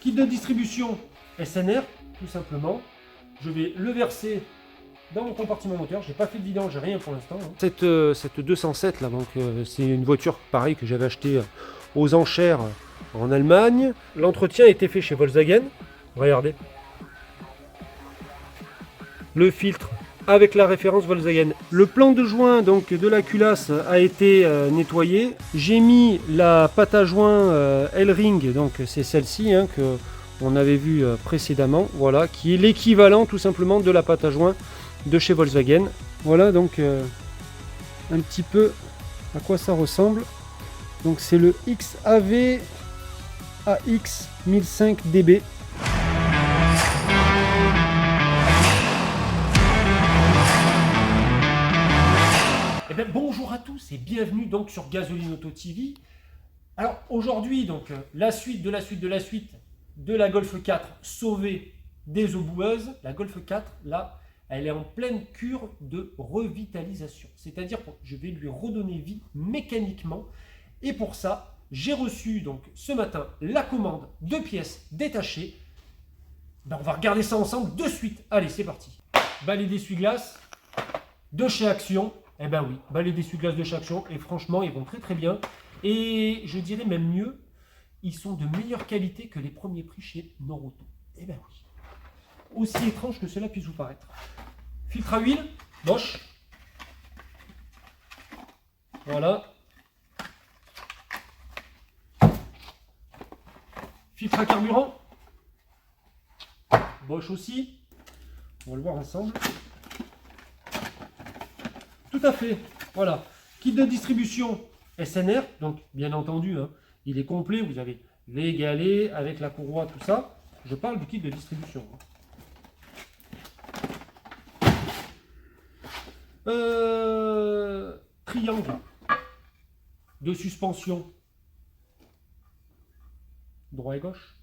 Kit de distribution SNR, tout simplement. Je vais le verser dans mon compartiment moteur. J'ai pas fait de vidange, j'ai rien pour l'instant. Cette 207 là, donc c'est une voiture pareil que j'avais achetée aux enchères en Allemagne. L'entretien a été fait chez Volkswagen. Regardez. Le filtre avec la référence Volkswagen. Le plan de joint donc de la culasse a été nettoyé. J'ai mis la pâte à joint L-Ring, donc c'est celle-ci que on avait vu précédemment, voilà, qui est l'équivalent tout simplement de la pâte à joint de chez Volkswagen. Voilà donc un petit peu à quoi ça ressemble. Donc c'est le XAV AX 1005 DB. Eh bien, bonjour à tous et bienvenue donc sur Gasoline Auto TV. Alors aujourd'hui donc la suite de la Golf 4 sauvée des eaux boueuses. La Golf 4 là, elle est en pleine cure de revitalisation. C'est-à-dire que je vais lui redonner vie mécaniquement. Et pour ça, j'ai reçu donc ce matin la commande de pièces détachées. Ben, on va regarder ça ensemble de suite. Allez, c'est parti. Balai d'essuie-glace de chez Action. Eh ben oui, balai d'essuie-glace de chez Action. Et franchement, ils vont très très bien. Et je dirais même mieux, ils sont de meilleure qualité que les premiers prix chez Noroto. Eh ben oui. Aussi étrange que cela puisse vous paraître. Filtre à huile, Bosch. Voilà. Filtre à carburant, Bosch aussi. On va le voir ensemble. Tout à fait. Voilà. Kit de distribution SNR. Donc, bien entendu, il est complet. Vous avez les galets avec la courroie, tout ça. Je parle du kit de distribution. Triangle de suspension. Droit et gauche.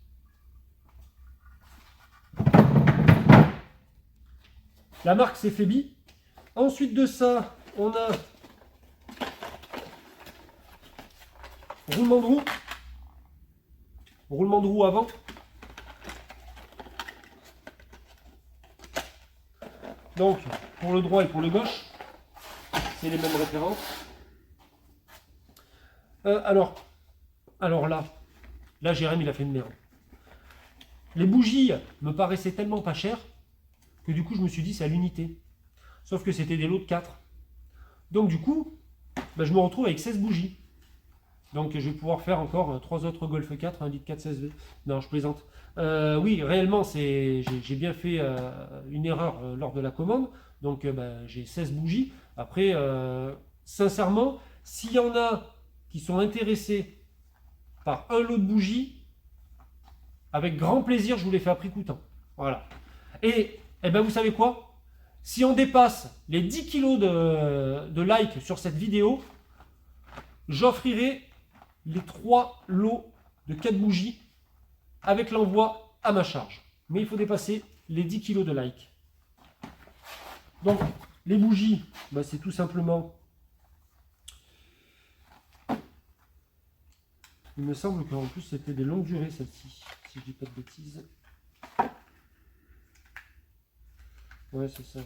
La marque c'est Febi. Ensuite de ça, on a roulement de roue. Roulement de roue avant. Donc, pour le droit et pour le gauche, c'est les mêmes références. Alors là, Jérém, il a fait une merde. Les bougies me paraissaient tellement pas chères que du coup, je me suis dit, c'est à l'unité. Sauf que c'était des lots de 4. Donc du coup, je me retrouve avec 16 bougies. Donc je vais pouvoir faire encore 3 autres Golf 4, 1 litre 4 16V. Non, je plaisante. Oui, réellement, j'ai bien fait une erreur lors de la commande. Donc j'ai 16 bougies. Après, sincèrement, s'il y en a qui sont intéressés par un lot de bougies, avec grand plaisir, je vous les fais à prix coûtant. Voilà. Et vous savez quoi? Si on dépasse les 10 kilos de likes sur cette vidéo, j'offrirai les 3 lots de 4 bougies avec l'envoi à ma charge. Mais il faut dépasser les 10 kilos de likes. Donc, les bougies, c'est tout simplement... Il me semble qu'en plus, c'était des longues durées, celle-ci, si je dis pas de bêtises. Ouais, c'est ça.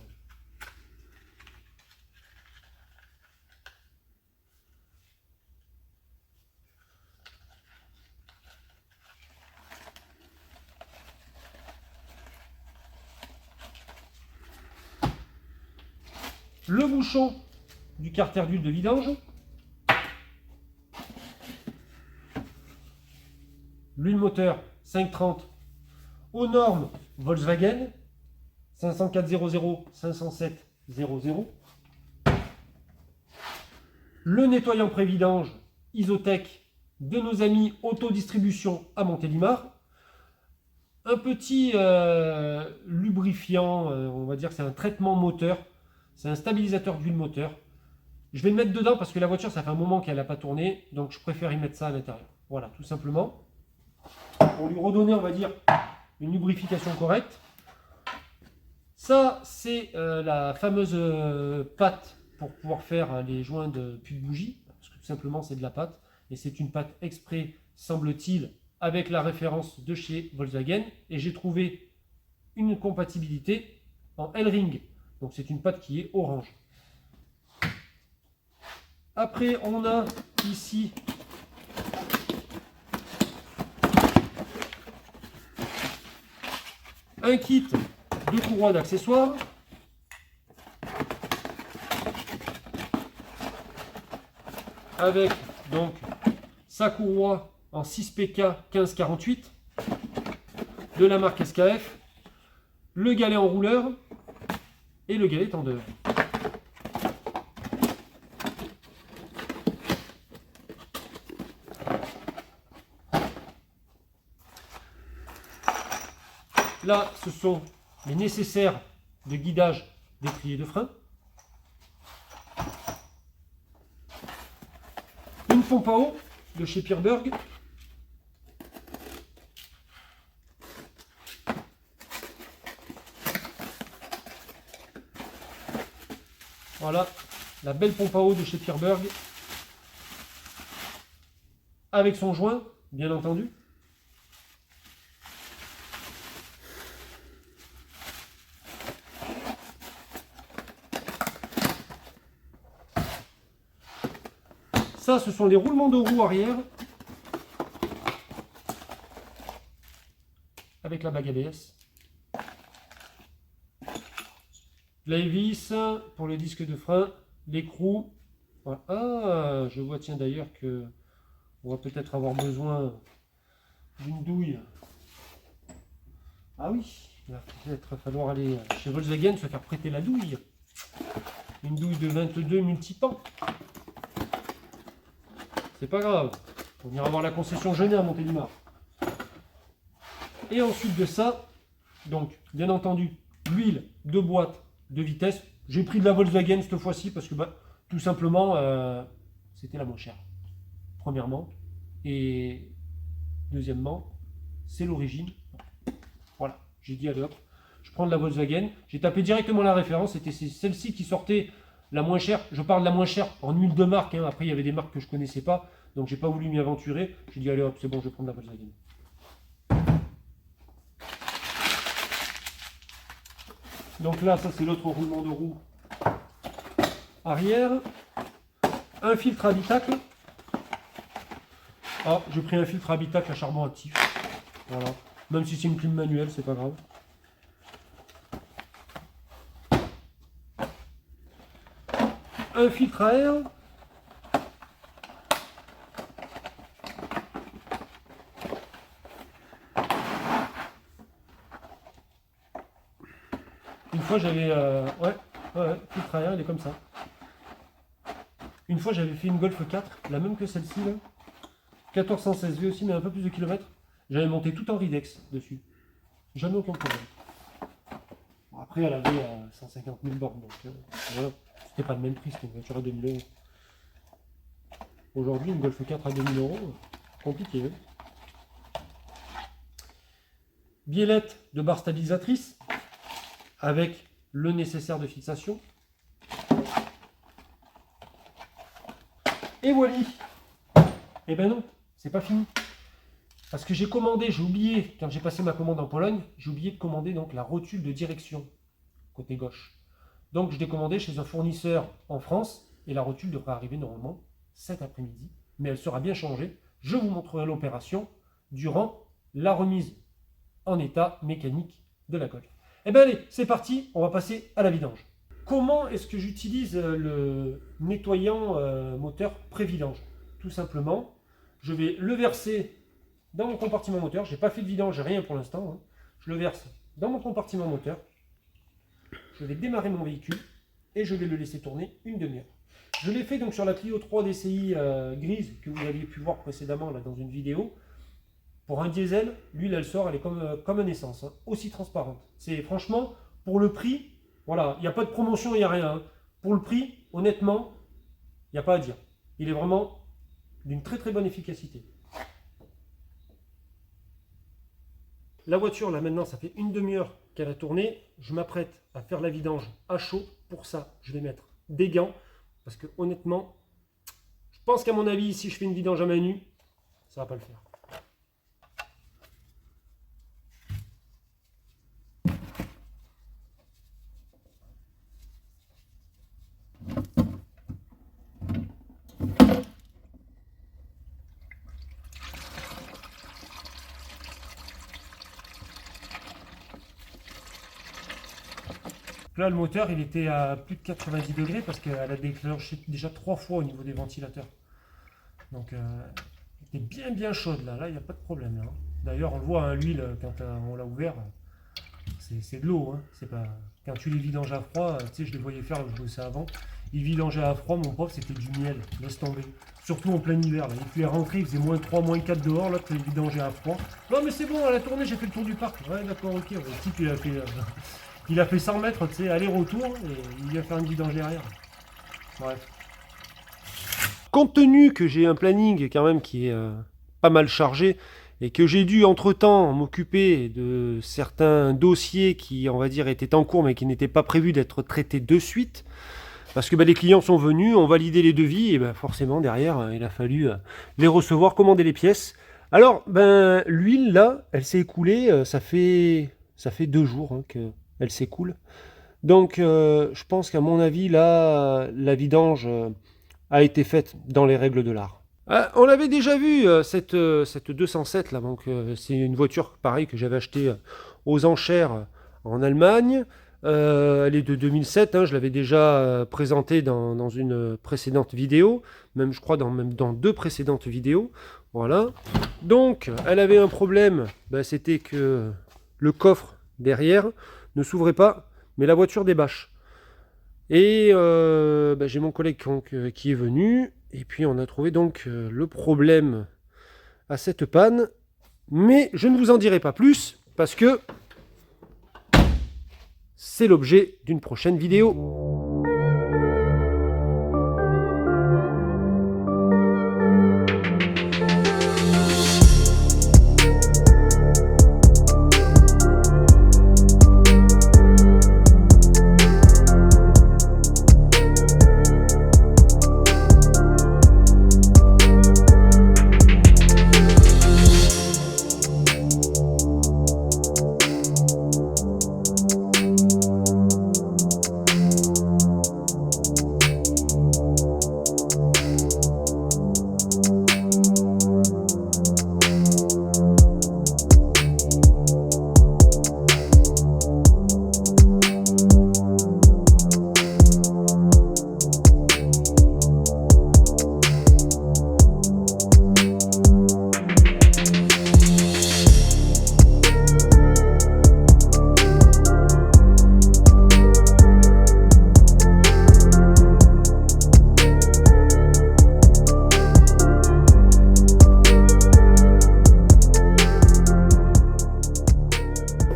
Le bouchon du carter d'huile de vidange. L'huile moteur 530 aux normes Volkswagen 50400 50700. Le nettoyant pré-vidange Isotech de nos amis Autodistribution à Montélimar. Un petit lubrifiant, on va dire que c'est un traitement moteur. C'est un stabilisateur d'huile moteur. Je vais le mettre dedans parce que la voiture, ça fait un moment qu'elle n'a pas tourné. Donc je préfère y mettre ça à l'intérieur. Voilà, tout simplement. Pour lui redonner, on va dire, une lubrification correcte. Ça, c'est la fameuse pâte pour pouvoir faire les joints de puits de bougie. Parce que tout simplement, c'est de la pâte. Et c'est une pâte exprès, semble-t-il, avec la référence de chez Volkswagen et j'ai trouvé une compatibilité en L-Ring. Donc c'est une patte qui est orange. Après, on a ici un kit de courroies d'accessoires. Avec donc sa courroie en 6PK 1548 de la marque SKF, le galet enrouleur et le galet tendeur. Là, ce sont les nécessaires de guidage d'étrier de frein. Une pompe à eau de chez Pierberg. Voilà, la belle pompe à eau de chez Pierberg. Avec son joint, bien entendu. Ça, ce sont les roulements de roue arrière avec la bague ABS. La vis pour le disque de frein, l'écrou. Voilà. Ah, je vois, tiens d'ailleurs que on va peut-être avoir besoin d'une douille. Ah oui, il va peut-être falloir aller chez Volkswagen se faire prêter la douille. Une douille de 22 multipans. C'est pas grave, on ira voir la concession Genet à Montélimar. Et ensuite de ça, donc bien entendu, l'huile de boîte de vitesse. J'ai pris de la Volkswagen cette fois-ci parce que tout simplement c'était la moins chère. Premièrement. Et deuxièmement, c'est l'origine. Voilà, j'ai dit allez hop, je prends de la Volkswagen. J'ai tapé directement la référence, c'était celle-ci qui sortait la moins chère. Je parle de la moins chère en huile de marque, hein. Après il y avait des marques que je ne connaissais pas, donc j'ai pas voulu m'y aventurer. J'ai dit allez hop, c'est bon, je vais prendre la Volkswagen. Donc là, ça c'est l'autre roulement de roue arrière. Un filtre habitacle. Ah, j'ai pris un filtre habitacle à charbon actif. Voilà. Même si c'est une clim manuelle, c'est pas grave. Un filtre à air. Une fois j'avais... ouais, filtre à air, il est comme ça. Une fois j'avais fait une Golf 4, la même que celle-ci là. 1416 V aussi, mais un peu plus de kilomètres. J'avais monté tout en Ridex dessus. Jamais aucun problème. Bon, après, elle avait 150 000 bornes, donc voilà. C'était pas le même prix, c'était une voiture à 2000 euros. Aujourd'hui, une Golf 4 à 2000 euros, compliqué. Hein. Biellette de barre stabilisatrice, avec le nécessaire de fixation. Et voilà. Eh ben non, c'est pas fini. Parce que j'ai commandé, j'ai oublié, quand j'ai passé ma commande en Pologne, j'ai oublié de commander donc la rotule de direction, côté gauche. Donc je l'ai commandé chez un fournisseur en France, et la rotule devrait arriver normalement cet après-midi, mais elle sera bien changée. Je vous montrerai l'opération durant la remise en état mécanique de la Golf. Eh bien allez, c'est parti, on va passer à la vidange. Comment est-ce que j'utilise le nettoyant moteur pré-vidange? Tout simplement, je vais le verser dans mon compartiment moteur. Je n'ai pas fait de vidange, rien pour l'instant. Hein. Je le verse dans mon compartiment moteur. Je vais démarrer mon véhicule et je vais le laisser tourner une demi-heure. Je l'ai fait donc sur la Clio 3 DCI grise que vous aviez pu voir précédemment là, dans une vidéo. Pour un diesel, l'huile elle sort, elle est comme une essence, hein, aussi transparente. C'est franchement, pour le prix, voilà, il n'y a pas de promotion, il n'y a rien. Hein. Pour le prix, honnêtement, il n'y a pas à dire. Il est vraiment d'une très très bonne efficacité. La voiture, là maintenant, ça fait une demi-heure qu'elle a tourné. Je m'apprête à faire la vidange à chaud. Pour ça, je vais mettre des gants. Parce que honnêtement, je pense qu'à mon avis, si je fais une vidange à main nue, ça ne va pas le faire. Là, le moteur, il était à plus de 90 degrés parce qu'elle a déclenché déjà 3 fois au niveau des ventilateurs. Donc, il était bien bien chaude là. Là, il n'y a pas de problème. Là, hein. D'ailleurs, on le voit, hein, l'huile, quand on l'a ouvert, c'est de l'eau. Hein. C'est pas... Quand tu les vidanges à froid, tu sais, je les voyais faire, je bossais avant. Ils vidangeaient à froid, mon prof, c'était du miel. Laisse tomber. Surtout en plein hiver. Là. Il pouvait rentrer, il faisait moins 3, moins 4 dehors. Là, tu les vidangeais à froid. Non, mais c'est bon, à la tournée, j'ai fait le tour du parc. Ouais, d'accord, ok. Le type, il a fait 100 mètres, tu sais, aller-retour, et il vient faire une vidange derrière. Bref. Compte tenu que j'ai un planning quand même qui est pas mal chargé, et que j'ai dû entre-temps m'occuper de certains dossiers qui, on va dire, étaient en cours, mais qui n'étaient pas prévus d'être traités de suite, parce que les clients sont venus, ont validé les devis, et forcément, derrière, il a fallu les recevoir, commander les pièces. Alors, l'huile, là, elle s'est écoulée, ça fait 2 jours hein, qu'elle s'écoule. Donc, je pense qu'à mon avis, là, la vidange a été faite dans les règles de l'art. On avait déjà vu cette 207 là, donc c'est une voiture pareil que j'avais achetée aux enchères en Allemagne. Elle est de 2007, hein, je l'avais déjà présentée dans une précédente vidéo, même je crois même dans 2 précédentes vidéos. Voilà. Donc elle avait un problème, c'était que le coffre derrière ne s'ouvrait pas, mais la voiture débâche. Et j'ai mon collègue qui est venu, et puis on a trouvé donc le problème à cette panne. Mais je ne vous en dirai pas plus, parce que c'est l'objet d'une prochaine vidéo.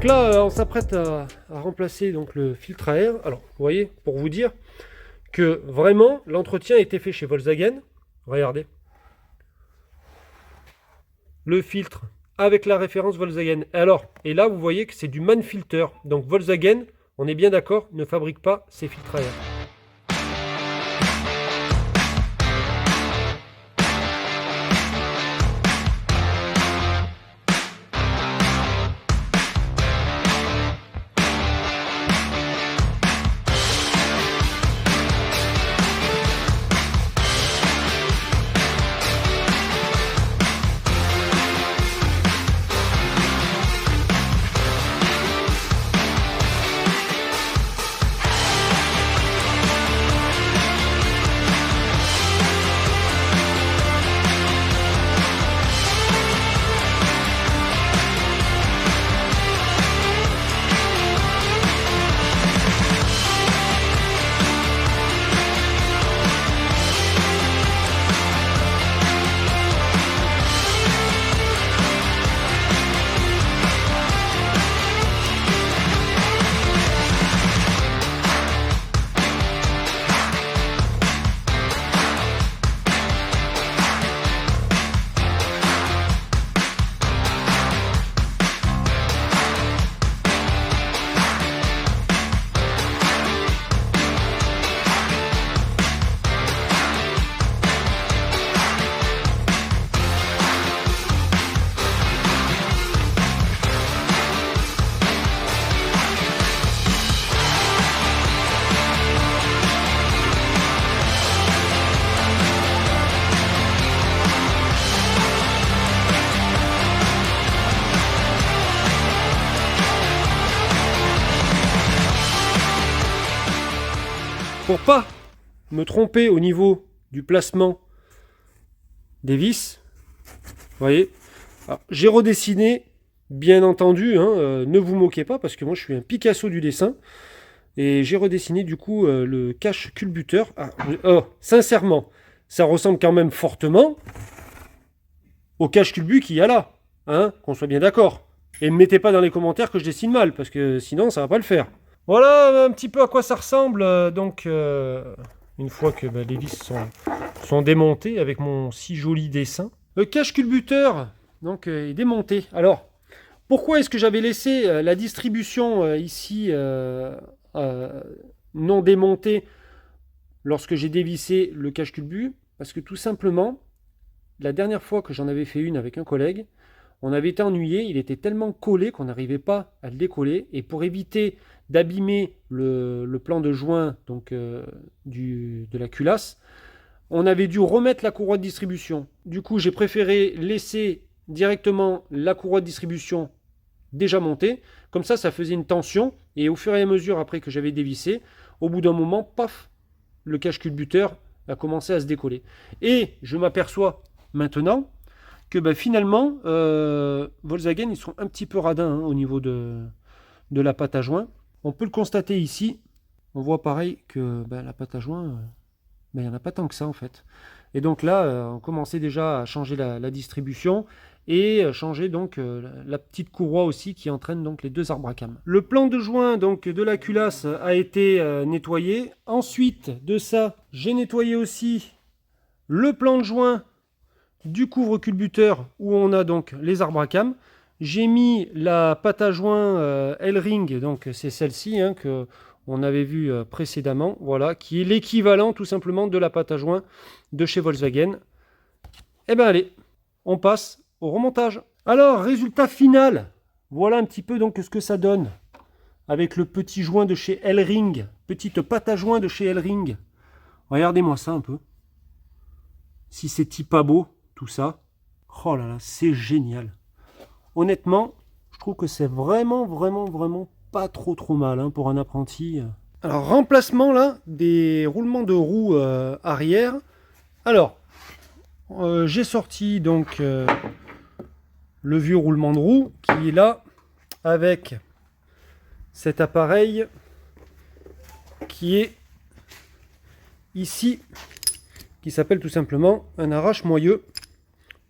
Donc là, on s'apprête à remplacer donc le filtre à air. Alors, vous voyez, pour vous dire que vraiment, l'entretien a été fait chez Volkswagen. Regardez. Le filtre avec la référence Volkswagen. Alors, et là, vous voyez que c'est du Manfilter. Donc Volkswagen, on est bien d'accord, ne fabrique pas ces filtres à air. pour pas me tromper au niveau du placement des vis, vous voyez, j'ai redessiné, bien entendu, hein, ne vous moquez pas, parce que moi je suis un Picasso du dessin, et j'ai redessiné du coup le cache culbuteur. Sincèrement, ça ressemble quand même fortement au cache culbu qu'il y a là, hein, qu'on soit bien d'accord. Et ne me mettez pas dans les commentaires que je dessine mal, parce que sinon ça va pas le faire. Voilà un petit peu à quoi ça ressemble, une fois que les vis sont démontées avec mon si joli dessin. Le cache culbuteur donc, est démonté. Alors, pourquoi est-ce que j'avais laissé la distribution ici non démontée lorsque j'ai dévissé le cache culbu? Parce que tout simplement, la dernière fois que j'en avais fait une avec un collègue, on avait été ennuyé, il était tellement collé qu'on n'arrivait pas à le décoller. Et pour éviter d'abîmer le plan de joint donc, de la culasse, on avait dû remettre la courroie de distribution. Du coup, j'ai préféré laisser directement la courroie de distribution déjà montée. Comme ça faisait une tension. Et au fur et à mesure, après que j'avais dévissé, au bout d'un moment, paf, le cache culbuteur a commencé à se décoller. Et je m'aperçois maintenant que finalement, Volkswagen, ils sont un petit peu radins au niveau de la pâte à joint. On peut le constater ici. On voit pareil que la pâte à joint, il n'y en a pas tant que ça en fait. Et donc là, on commençait déjà à changer la distribution et changer donc la petite courroie aussi qui entraîne donc les deux arbres à cam. Le plan de joint donc de la culasse a été nettoyé. Ensuite de ça, j'ai nettoyé aussi le plan de joint du couvre-culbuteur où on a donc les arbres à cam. J'ai mis la pâte à joint L-Ring, donc c'est celle-ci que on avait vu précédemment, voilà, qui est l'équivalent tout simplement de la pâte à joint de chez Volkswagen. Et allez, on passe au remontage. Alors, résultat final, voilà un petit peu donc ce que ça donne avec le petit joint de chez L-Ring, petite pâte à joint de chez L-Ring. Regardez-moi ça un peu. Si c'est pas beau, tout ça. Oh là là, c'est génial. Honnêtement, je trouve que c'est vraiment pas trop mal pour un apprenti. Alors, remplacement là des roulements de roues arrière. Alors, j'ai sorti donc le vieux roulement de roue qui est là avec cet appareil qui est ici, qui s'appelle tout simplement un arrache-moyeu.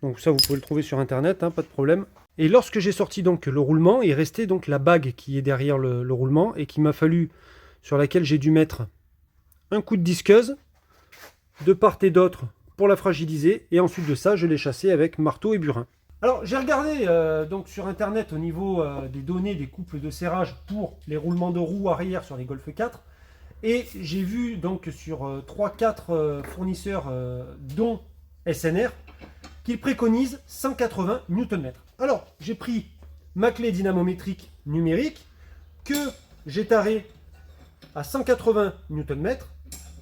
Donc ça, vous pouvez le trouver sur internet, pas de problème. Et lorsque j'ai sorti donc le roulement, il restait donc la bague qui est derrière le roulement et qu'il m'a fallu, sur laquelle j'ai dû mettre un coup de disqueuse de part et d'autre pour la fragiliser. Et ensuite de ça, je l'ai chassé avec marteau et burin. Alors j'ai regardé donc sur internet au niveau des données des couples de serrage pour les roulements de roues arrière sur les Golf 4. Et j'ai vu donc sur 3-4 fournisseurs dont SNR qu'ils préconisent 180 Nm. Alors, j'ai pris ma clé dynamométrique numérique que j'ai tarée à 180 Nm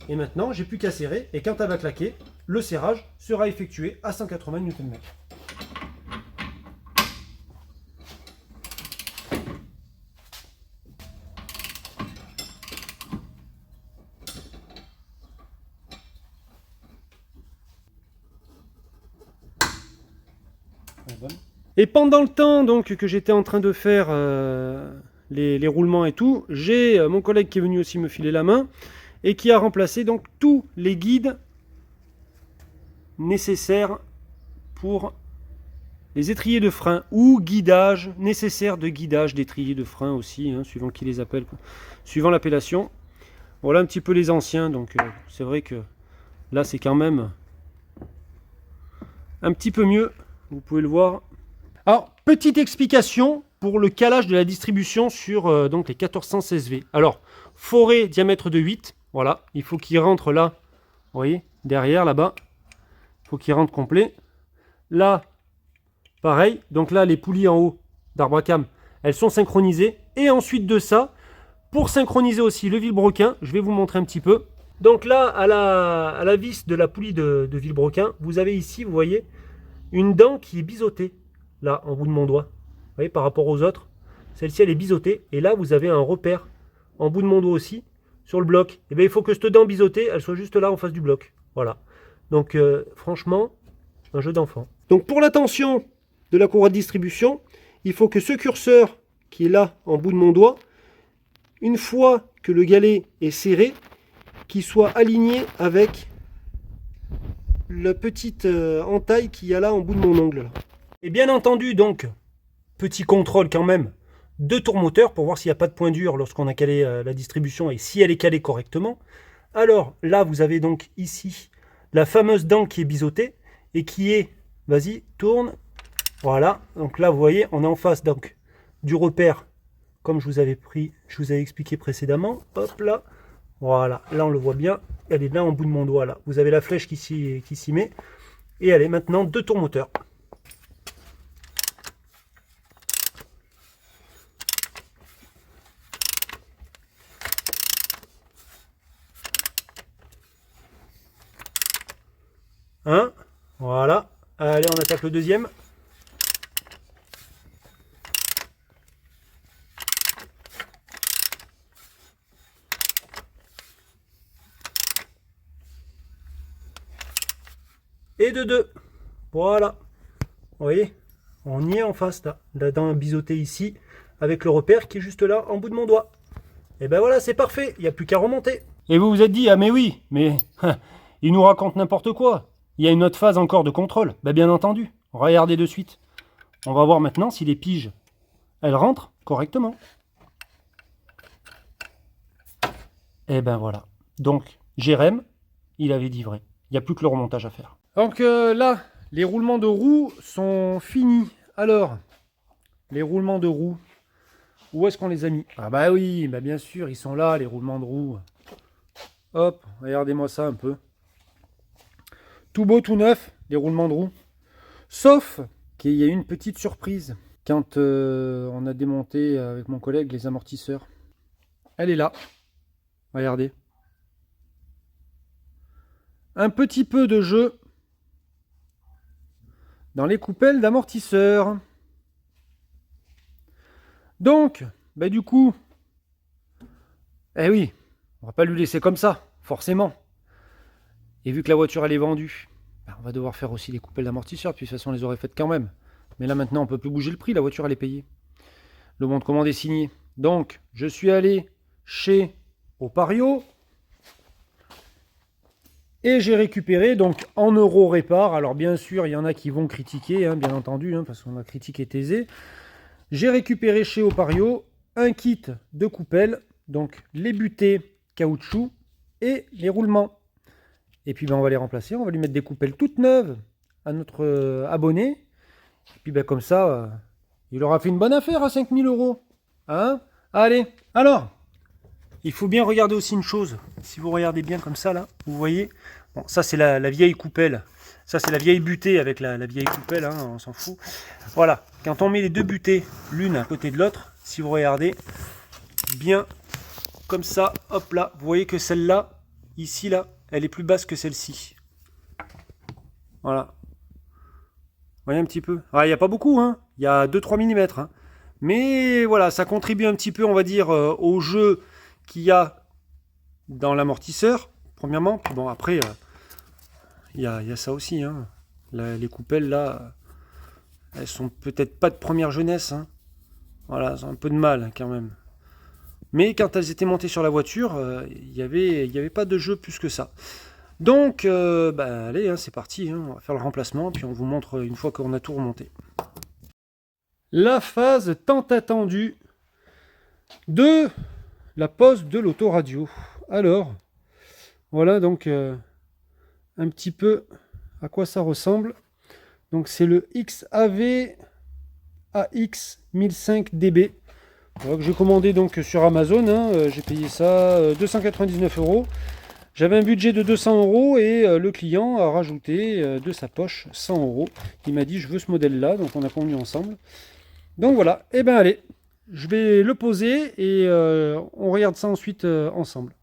et maintenant j'ai plus qu'à serrer et quand elle va claquer, le serrage sera effectué à 180 Nm. Et pendant le temps donc que j'étais en train de faire les roulements et tout, j'ai mon collègue qui est venu aussi me filer la main et qui a remplacé donc tous les guides nécessaires pour les étriers de frein ou guidage nécessaire de guidage d'étriers de frein aussi, suivant qui les appelle, suivant l'appellation. Voilà un petit peu les anciens, donc c'est vrai que là c'est quand même un petit peu mieux, vous pouvez le voir. Alors, petite explication pour le calage de la distribution sur donc les 1416 V. Alors, forêt diamètre de 8, voilà, il faut qu'il rentre là, vous voyez, derrière, là-bas, il faut qu'il rentre complet. Là, pareil, donc là, les poulies en haut d'arbre à cam, elles sont synchronisées. Et ensuite de ça, pour synchroniser aussi le vilebrequin, je vais vous montrer un petit peu. Donc là, à la vis de la poulie de vilebrequin, vous avez ici, vous voyez, une dent qui est biseautée. Là, en bout de mon doigt. Vous voyez, par rapport aux autres, celle-ci, elle est biseautée. Et là, vous avez un repère en bout de mon doigt aussi sur le bloc. Et bien il faut que cette dent biseautée, elle soit juste là en face du bloc. Voilà. Donc franchement, un jeu d'enfant. Donc pour la tension de la courroie de distribution, il faut que ce curseur qui est là en bout de mon doigt, une fois que le galet est serré, qu'il soit aligné avec la petite entaille qu'il y a là en bout de mon ongle. Et bien entendu, donc, petit contrôle quand même de tourmoteur pour voir s'il n'y a pas de point dur lorsqu'on a calé la distribution et si elle est calée correctement. Alors là, vous avez donc ici la fameuse dent qui est biseautée et qui est, vas-y, tourne. Voilà, donc là, vous voyez, on est en face donc du repère, comme je vous avais expliqué précédemment. Hop là, voilà, là on le voit bien, elle est là en bout de mon doigt là. Vous avez la flèche qui s'y met et elle est maintenant de tourmoteur. Un, voilà, allez on attaque le deuxième. Et de deux. Voilà. Vous voyez, on y est en face là. La dent biseautée ici, avec le repère qui est juste là, en bout de mon doigt. Et ben voilà, c'est parfait. Il n'y a plus qu'à remonter. Et vous vous êtes dit, ah mais oui, mais il nous raconte n'importe quoi. Il y a une autre phase encore de contrôle. Ben bien entendu. Regardez de suite. On va voir maintenant si les piges, elles rentrent correctement. Et ben voilà. Donc, Jérém, il avait dit vrai. Il n'y a plus que le remontage à faire. Donc là, les roulements de roues sont finis. Alors, les roulements de roues, où est-ce qu'on les a mis? Ah bah oui, bah bien sûr, ils sont là, les roulements de roues. Hop, regardez-moi ça un peu. Tout beau, tout neuf, les roulements de roues. Sauf qu'il y a une petite surprise. Quand on a démonté avec mon collègue les amortisseurs. Elle est là. Regardez. Un petit peu de jeu dans les coupelles d'amortisseurs. Donc, bah du coup, eh oui, on va pas lui laisser comme ça, forcément. Et vu que la voiture elle est vendue, bah on va devoir faire aussi les coupelles d'amortisseurs, puis de toute façon on les aurait faites quand même. Mais là maintenant on peut plus bouger le prix, la voiture elle est payée. Le bon de commande est signé. Donc, je suis allé chez Opario. Et j'ai récupéré donc en euros répar. Alors bien sûr, il y en a qui vont critiquer, hein, bien entendu, hein, parce qu'on a critiqué Thésée. J'ai récupéré chez Opario un kit de coupelles, donc les butées caoutchouc et les roulements. Et puis ben, on va les remplacer, on va lui mettre des coupelles toutes neuves à notre abonné. Et puis ben, comme ça, il aura fait une bonne affaire à 5000 €. Hein? Allez, alors il faut bien regarder aussi une chose. Si vous regardez bien comme ça, là, vous voyez, bon, ça c'est la vieille coupelle. Ça c'est la vieille butée avec la vieille coupelle, hein, on s'en fout. Voilà, quand on met les deux butées l'une à côté de l'autre, si vous regardez bien comme ça, hop là, vous voyez que celle-là, ici là, elle est plus basse que celle-ci. Voilà. Vous voyez un petit peu. Ah, il n'y a pas beaucoup, hein. Il y a 2-3 mm. Hein. Mais voilà, ça contribue un petit peu, on va dire, au jeu qu'il y a dans l'amortisseur, premièrement. Puis bon, après, il y a ça aussi. Hein. Les coupelles, là, elles sont peut-être pas de première jeunesse. Hein. Voilà, elles ont un peu de mal, quand même. Mais quand elles étaient montées sur la voiture, il n'y avait pas de jeu plus que ça. Donc, bah, allez, hein, c'est parti. Hein. On va faire le remplacement, puis on vous montre une fois qu'on a tout remonté. La phase tant attendue de la pose de l'autoradio. Alors, voilà donc un petit peu à quoi ça ressemble. Donc c'est le XAV AX 1005DB. Voilà, que j'ai commandé donc sur Amazon. Hein, j'ai payé ça 299 €. J'avais un budget de 200 € et le client a rajouté de sa poche 100 €. Il m'a dit je veux ce modèle là, donc on a convenu ensemble. Donc voilà, et ben allez, je vais le poser et on regarde ça ensuite ensemble.